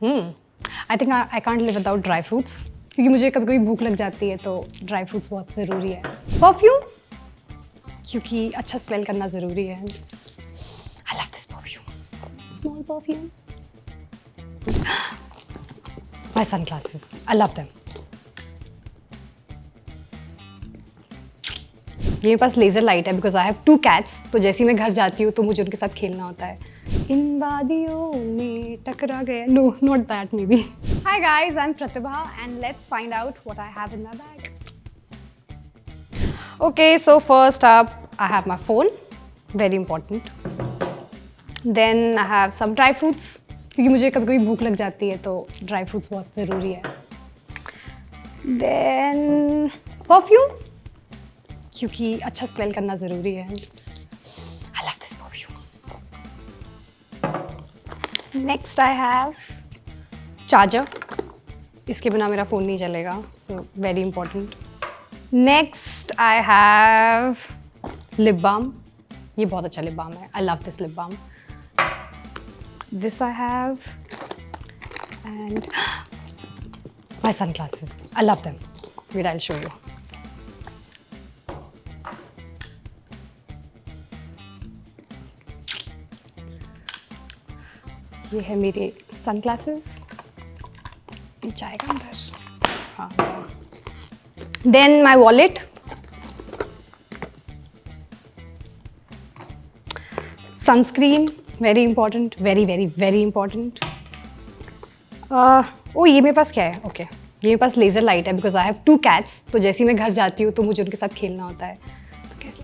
I think I can't live without dry fruits, क्योंकि मुझे कभी कभी भूख लग जाती है तो ड्राई फ्रूट्स बहुत ज़रूरी है। परफ्यूम, क्योंकि अच्छा स्मेल करना ज़रूरी है। I love this perfume, small perfume. My sunglasses, I love them. ये मेरे पास लेज़र लाइट है बिकॉज आई हैव 2 cats, तो जैसे ही मैं घर जाती हूँ तो मुझे उनके साथ खेलना होता है। इन वादियों में टकरा गया, no not that may be. Hi guys, I am Pratibha and let's find out what I have in my bag. Okay, so first up I have my phone, very important. Then I have some dry fruits, क्योंकि मुझे कभी कभी भूख लग जाती है तो dry fruits बहुत ज़रूरी है। देन परफ्यूम, क्योंकि अच्छा स्मेल करना ज़रूरी है। I love this perfume. Next I have charger, इसके बिना मेरा फ़ोन नहीं चलेगा, so very important. Next I have lip balm, ये बहुत अच्छा लिप बाम है, I love this lip balm. This I have and my sunglasses, I love them, wait I will show you. ये है मेरे सनग्लासेस, जाएगा अंदर, हाँ। Then my wallet, sunscreen, very important, very very very important. Oh ये मेरे पास क्या है, ओके ये मेरे पास लेज़र लाइट है बिकॉज आई हैव 2 cats, तो जैसे ही मैं घर जाती हूँ तो मुझे उनके साथ खेलना होता है। तो कैसे,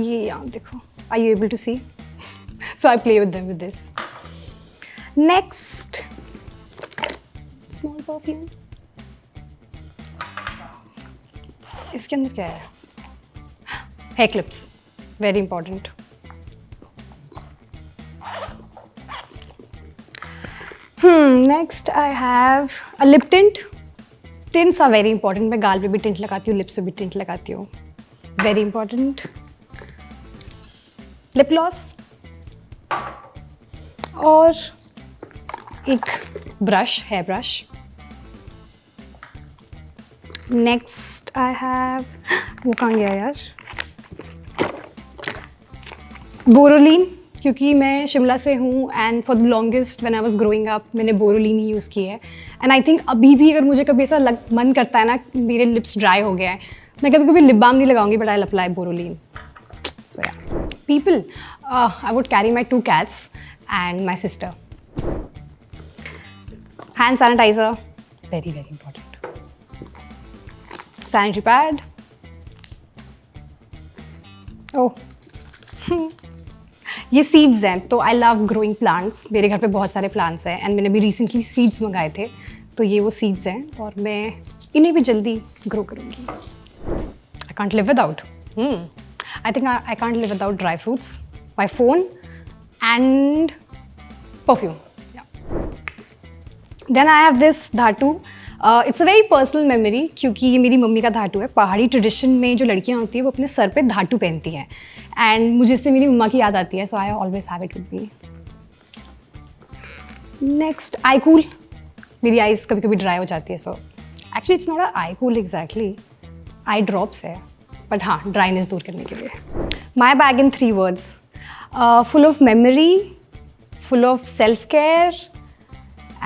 ये यहाँ देखो, are you able to see? So I play with them with this. Next, small perfume. इसके अंदर क्या है? Hair clips, very important. Next I have a lip tint. Tints are very important. मैं गाल पे भी टिंट लगाती हूँ, लिप्स पे भी टिंट लगाती हूँ, very important. Lip gloss. और एक brush, hair brush. Next I have, वो कहाँ गया यार, बोरोलीन, क्योंकि मैं शिमला से हूँ and for the longest when I was growing up मैंने बोरोलीन ही यूज़ की है। एंड आई थिंक अभी भी अगर मुझे कभी ऐसा मन करता है ना, मेरे लिप्स ड्राई हो गए हैं, मैं कभी कभी लिप बाम नहीं लगाऊंगी, but I will apply Boroline. So yeah, people, I would carry my 2 cats and my sister. Hand sanitizer, very very important. Sanitary pad. Oh, ये seeds हैं, तो I love growing plants. मेरे घर पे बहुत सारे plants हैं and मैंने भी recently seeds मंगाए थे, तो ये वो seeds हैं और मैं इन्हें भी जल्दी grow करूँगी। I can't live without. I think I can't live without dry fruits, my phone and perfume. Yeah. Then I have this धातु. It's a very personal memory, क्योंकि ये मेरी मम्मी का धातु है। पहाड़ी ट्रेडिशन में जो लड़कियाँ होती हैं वो अपने सर पे धातु पहनती हैं एंड मुझे इससे मेरी मम्मा की याद आती है, so I always have it with me. Next eye cool, मेरी आईज कभी कभी ड्राई हो जाती है, so actually it's not a eye cool exactly, eye drops है, बट हाँ ड्राइनेस दूर करने के लिए। My bag in 3 words, full of memory, full of self-care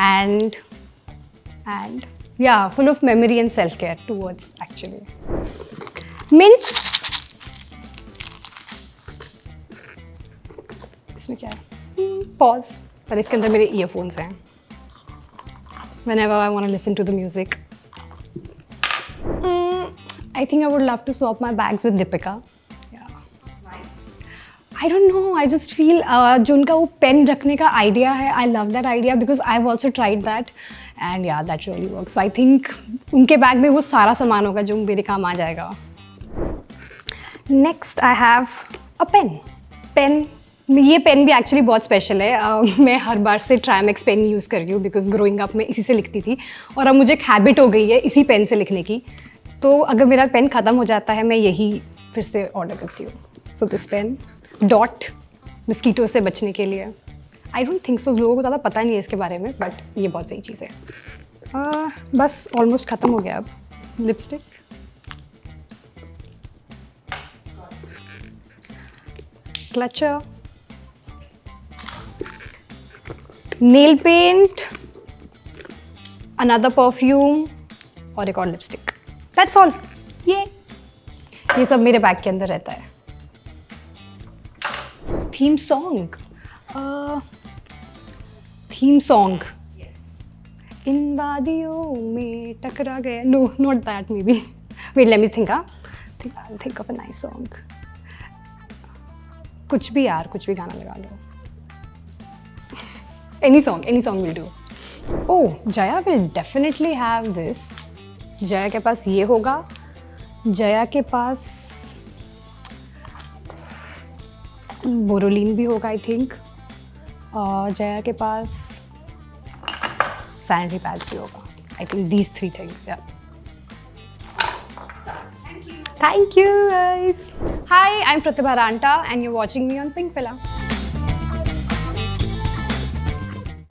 and yeah, full of memory and self-care, 2 words actually. Mints, इसमें क्या है? Pause, पर इसके अंदर मेरे earphones हैं whenever I want to listen to the music. I think I would love to swap my bags with Deepika. I don't know, I just feel जो उनका वो पेन रखने का आइडिया है, I love that idea because I've also tried that and yeah, that really works. So I think उनके bag में वो सारा सामान होगा जो मेरे काम आ जाएगा। Next I have a pen. Pen, ये पेन भी एक्चुअली बहुत स्पेशल है। मैं हर बार से ट्रायमेक्स पेन यूज़ कर रही हूँ बिकॉज ग्रोइंग अप में इसी से लिखती थी और अब मुझे एक हैबिट हो गई है इसी पेन से लिखने की, तो अगर मेरा पेन ख़त्म हो जाता है मैं यही फिर से ऑर्डर करती हूँ। So this pen, dot, mosquito से बचने के लिए, आई डोंट थिंक सो, लोगों को ज़्यादा पता नहीं है इसके बारे में, बट ये बहुत सही चीज़ है। बस ऑलमोस्ट ख़त्म हो गया अब। Lipstick, clutcher, nail paint, another perfume और एक और लिपस्टिक। That's all. ये सब मेरे बैग के अंदर रहता है। थीम सॉन्ग, इन वादियों में टकरा गया, no not that, may be, wait let me think. Think of a nice song. कुछ भी यार, कुछ भी गाना लगा लो। Any song will do. Oh, Jaya will definitely have this. Jaya के पास ये होगा, जया के पास बोरोलिन भी होगा आई थिंक, और जया के पास सैनिटरी पैड्स भी होगा। I think these 3 things. Yeah thank you guys. Hi, I am Pratibha Ranta and you watching me on pink पिला।